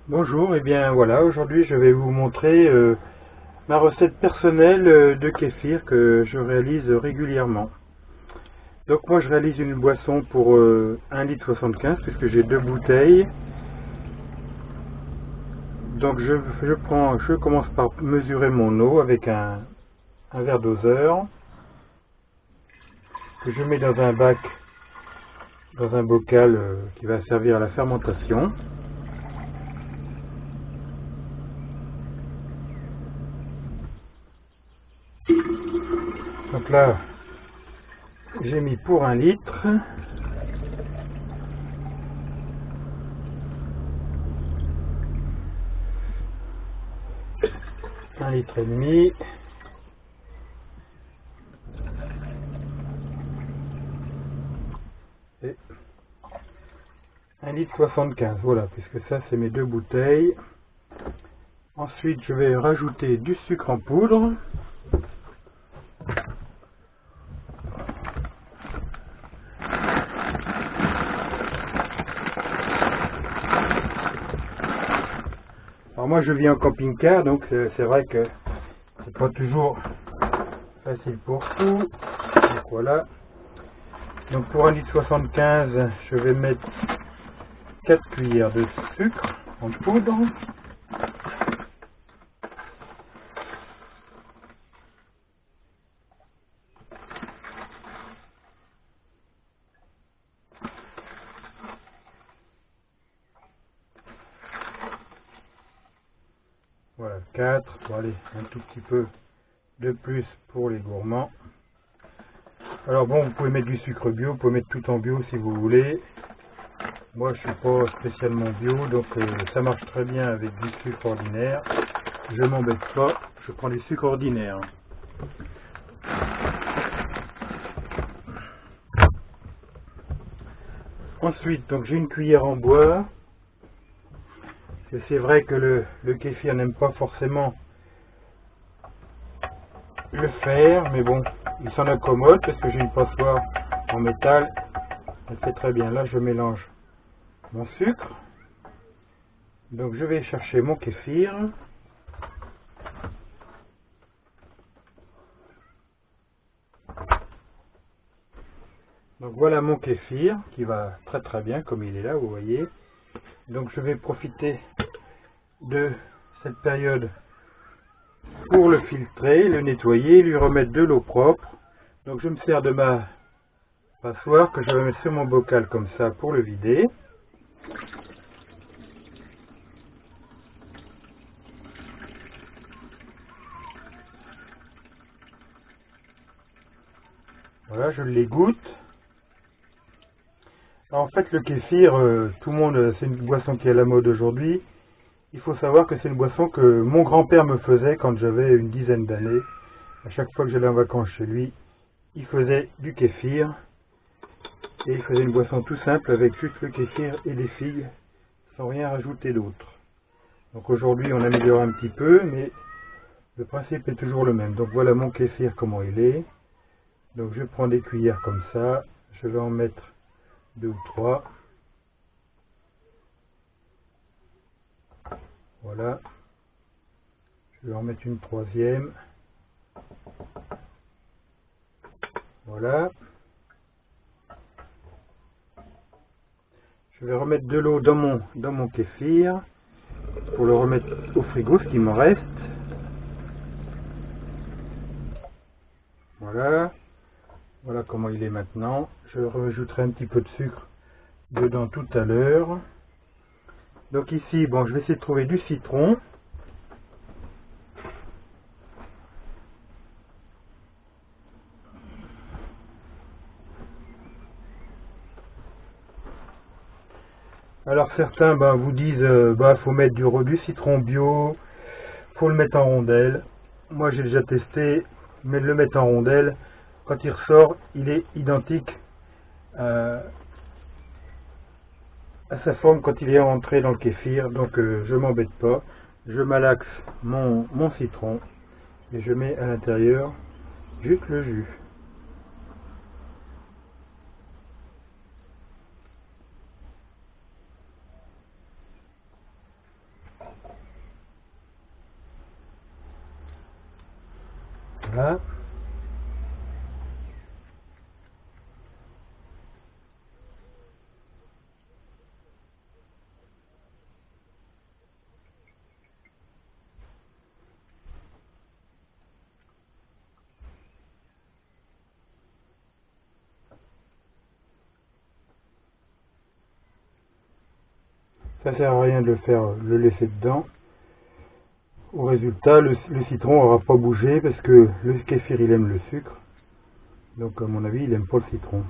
Bonjour, et bien voilà, aujourd'hui je vais vous montrer ma recette personnelle de kéfir que je réalise régulièrement. Donc moi je réalise une boisson pour 1,75 litre puisque j'ai deux bouteilles. Donc je commence par mesurer mon eau avec un verre doseur que je mets dans un bac, dans un bocal qui va servir à la fermentation. Donc là, j'ai mis pour 1 litre. Un litre et demi. Et 1 litre 75, voilà, puisque ça c'est mes deux bouteilles. Ensuite, je vais rajouter du sucre en poudre. Alors moi je vis en camping-car, donc c'est vrai que c'est pas toujours facile pour tout. Donc voilà. Donc pour 1 litre 75, je vais mettre 4 cuillères de sucre en poudre. Voilà, 4. Bon, allez, un tout petit peu de plus pour les gourmands. Alors bon, vous pouvez mettre du sucre bio, vous pouvez mettre tout en bio si vous voulez. Moi je suis pas spécialement bio, donc ça marche très bien avec du sucre ordinaire. Je m'embête pas, je prends du sucre ordinaire. Ensuite, donc j'ai une cuillère en bois. C'est vrai que le kéfir n'aime pas forcément le fer, mais bon, il s'en accommode parce que j'ai une passoire en métal. Elle fait très bien. Là, je mélange mon sucre. Donc, je vais chercher mon kéfir. Donc, voilà mon kéfir qui va très très bien comme il est là, vous voyez. Donc, je vais profiter de cette période pour le filtrer, le nettoyer, lui remettre de l'eau propre. Donc, je me sers de ma passoire que je vais mettre sur mon bocal comme ça pour le vider. Voilà, je l'égoutte. En fait, le kéfir, tout le monde, c'est une boisson qui est à la mode aujourd'hui. Il faut savoir que c'est une boisson que mon grand-père me faisait quand j'avais une dizaine d'années. À chaque fois que j'allais en vacances chez lui, il faisait du kéfir. Et il faisait une boisson tout simple avec juste le kéfir et des figues, sans rien rajouter d'autre. Donc aujourd'hui, on améliore un petit peu, mais le principe est toujours le même. Donc voilà mon kéfir, comment il est. Donc je prends des cuillères comme ça. Je vais en mettre 2 ou 3. Voilà. Je vais en mettre une troisième. Voilà. Je vais remettre de l'eau dans mon kéfir pour le remettre au frigo, ce qui m'en reste. Voilà. Voilà comment il est maintenant. Je rajouterai un petit peu de sucre dedans tout à l'heure. Donc ici, bon, je vais essayer de trouver du citron. Alors certains vous disent faut mettre du citron bio, faut le mettre en rondelles. Moi j'ai déjà testé, mais le mettre en rondelles, quand il ressort, il est identique à sa forme quand il est entré dans le kéfir. Donc je m'embête pas, je malaxe mon citron et je mets à l'intérieur juste le jus. Voilà. Ça sert à rien de le laisser dedans. Au résultat, le citron n'aura pas bougé parce que le kéfir il aime le sucre. Donc à mon avis, il aime pas le citron.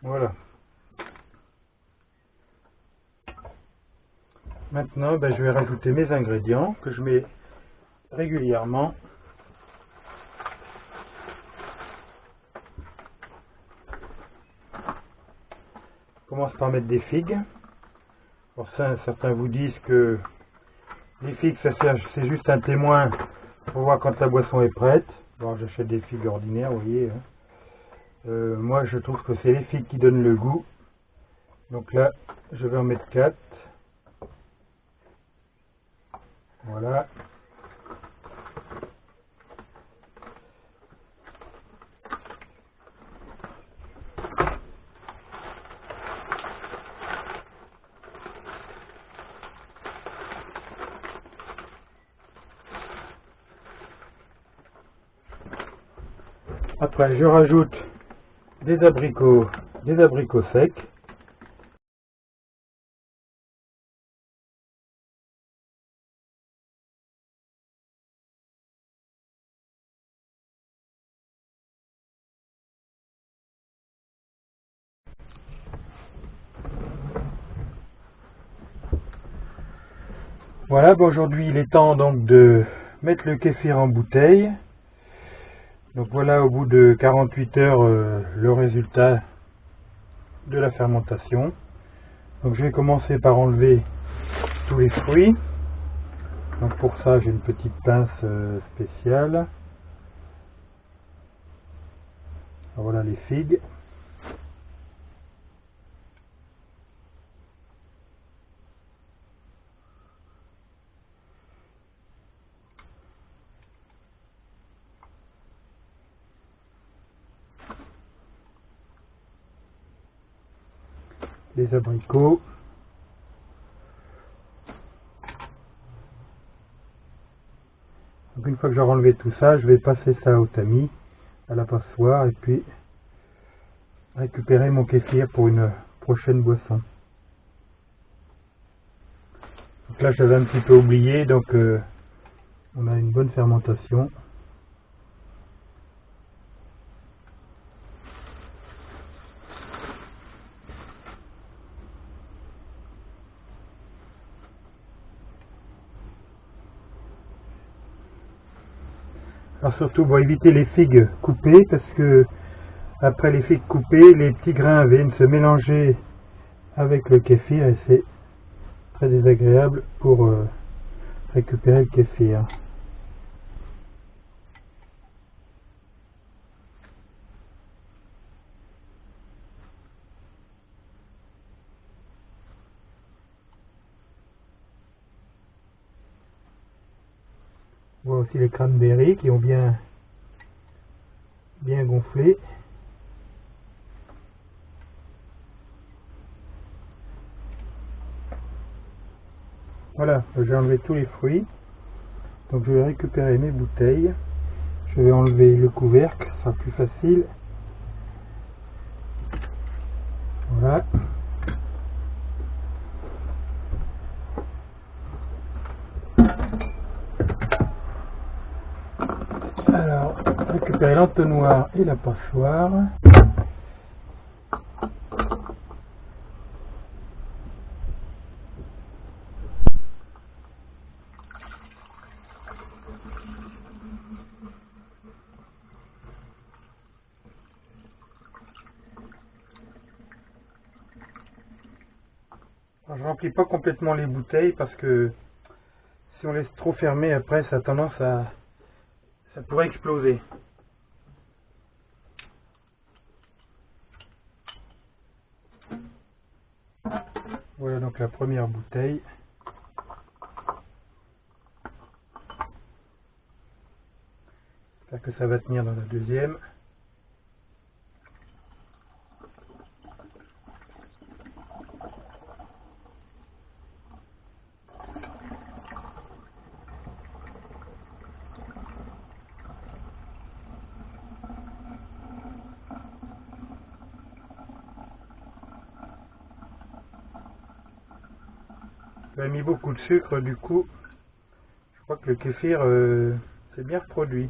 Voilà. Maintenant, je vais rajouter mes ingrédients que je mets régulièrement. Je commence par mettre des figues. Alors ça, certains vous disent que les figues, c'est juste un témoin pour voir quand la boisson est prête. Bon, j'achète des figues ordinaires, vous voyez. Moi, je trouve que c'est les figues qui donnent le goût. Donc là, je vais en mettre 4. Voilà. Après, je rajoute des abricots secs. Voilà, aujourd'hui il est temps donc de mettre le kéfir en bouteille. Donc voilà, au bout de 48 heures, le résultat de la fermentation. Donc je vais commencer par enlever tous les fruits. Donc pour ça, j'ai une petite pince spéciale. Alors voilà les figues. Les abricots. Donc une fois que j'aurai enlevé tout ça, je vais passer ça au tamis, à la passoire, et puis récupérer mon kéfir pour une prochaine boisson. Donc là j'avais un petit peu oublié, donc on a une bonne fermentation. Alors surtout, bon, éviter les figues coupées parce que après les figues coupées, les petits grains viennent se mélanger avec le kéfir et c'est très désagréable pour récupérer le kéfir. On voit aussi les cranberries qui ont bien gonflé. Voilà, j'ai enlevé tous les fruits. Donc je vais récupérer mes bouteilles. Je vais enlever le couvercle, ce sera plus facile. Voilà. Alors, récupérer l'entonnoir et la passoire. Alors, je remplis pas complètement les bouteilles parce que si on laisse trop fermer après, ça a tendance à... ça pourrait exploser. Voilà donc la première bouteille. J'espère que ça va tenir dans la deuxième. J'ai mis beaucoup de sucre, du coup, je crois que le kéfir s'est bien reproduit.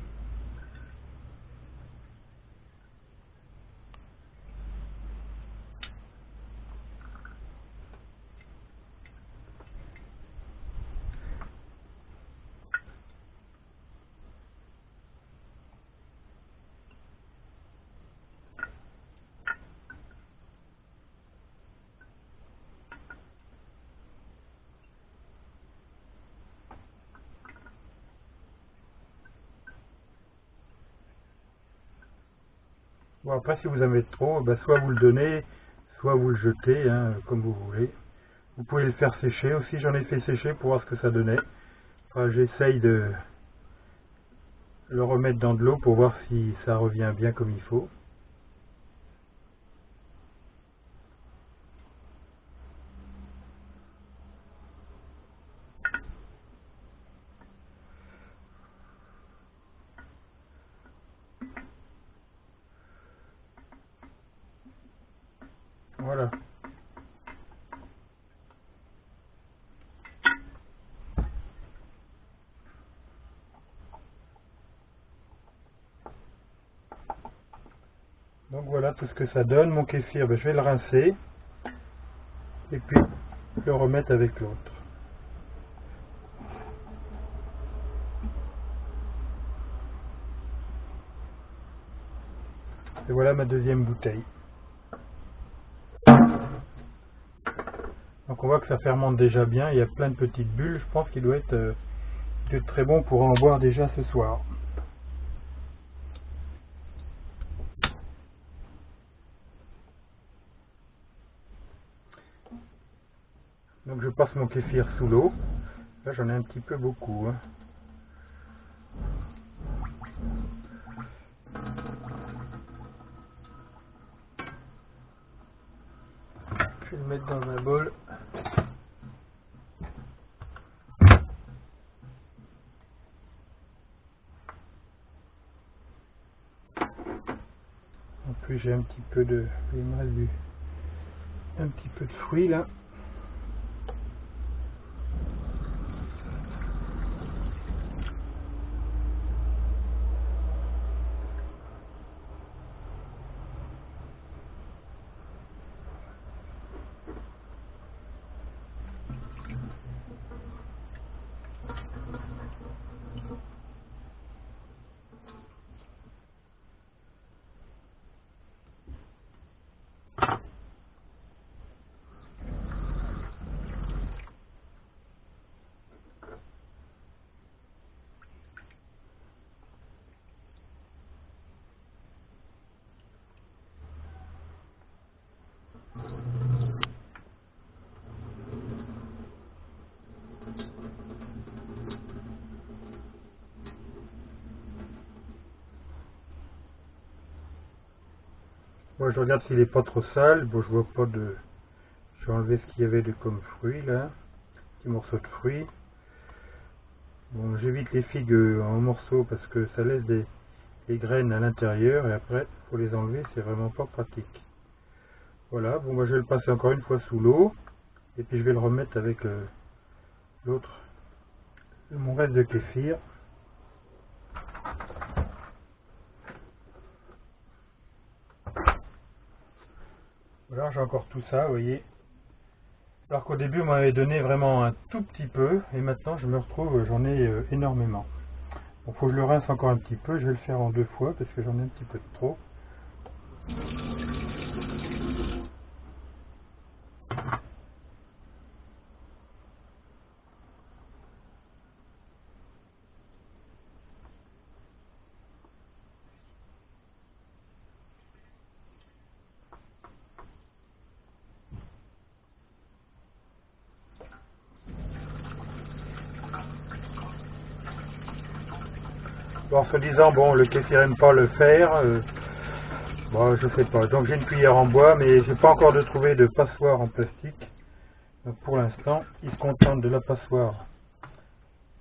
Bon, après, si vous en avez trop, bah, soit vous le donnez, soit vous le jetez, hein, comme vous voulez. Vous pouvez le faire sécher aussi, j'en ai fait sécher pour voir ce que ça donnait. Enfin, j'essaye de le remettre dans de l'eau pour voir si ça revient bien comme il faut. Voilà. Donc voilà tout ce que ça donne. Mon kéfir, ben, je vais le rincer et puis le remettre avec l'autre. Et voilà ma deuxième bouteille. Donc on voit que ça fermente déjà bien, il y a plein de petites bulles. Je pense qu'il doit être très bon pour en boire déjà ce soir. Donc je passe mon kéfir sous l'eau. Là j'en ai un petit peu beaucoup, hein. Je vais le mettre dans un bol. En plus j'ai un petit peu de... il me reste un petit peu de fruits là. Moi je regarde s'il est pas trop sale. Bon, je vois pas de... Je vais enlever ce qu'il y avait de comme fruits là. Petit morceau de fruits. Bon, j'évite les figues en morceaux parce que ça laisse des graines à l'intérieur et après faut les enlever, c'est vraiment pas pratique. Voilà, bon moi je vais le passer encore une fois sous l'eau et puis je vais le remettre avec l'autre, mon reste de kéfir. Voilà, j'ai encore tout ça, vous voyez. Alors qu'au début on m'avait donné vraiment un tout petit peu et maintenant je me retrouve, j'en ai énormément. Bon, faut que je le rince encore un petit peu, je vais le faire en 2 fois parce que j'en ai un petit peu de trop. En se disant, bon, le kéfir n'aime pas le faire, bon, je sais pas. Donc j'ai une cuillère en bois, mais j'ai pas encore trouvé de passoire en plastique. Donc pour l'instant, il se contente de la passoire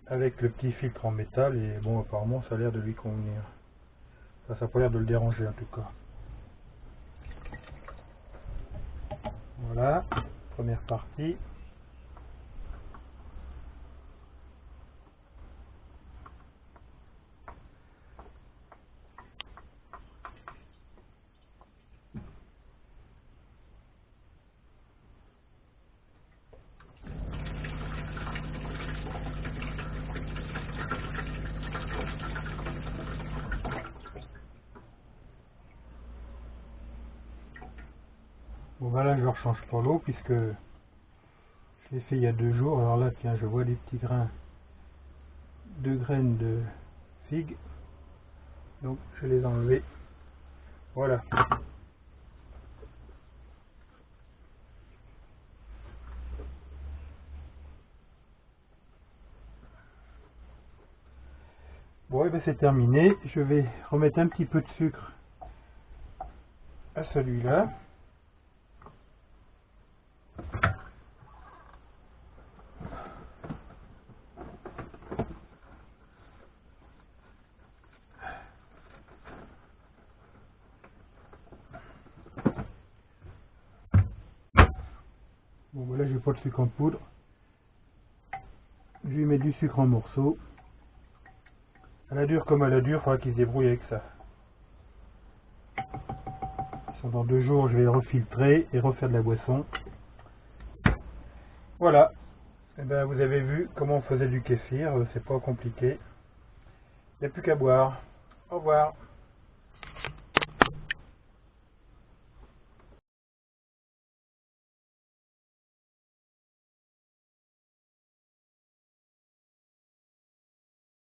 avec le petit filtre en métal, et bon, apparemment ça a l'air de lui convenir. Ça n'a pas l'air de le déranger en tout cas. Voilà, première partie. Bon voilà, je ne rechange pas l'eau puisque je l'ai fait il y a 2 jours. Alors là, tiens, je vois des petits grains de graines de figue. Donc je vais les enlever. Voilà. Bon, et bien c'est terminé. Je vais remettre un petit peu de sucre à celui-là. Bon, voilà, j'ai pas de sucre en poudre. Je lui mets du sucre en morceaux. À la dure comme à la dure, il faudra qu'il se débrouille avec ça. Dans 2 jours, je vais refiltrer et refaire de la boisson. Voilà. Et ben, vous avez vu comment on faisait du kéfir. C'est pas compliqué. Il n'y a plus qu'à boire. Au revoir.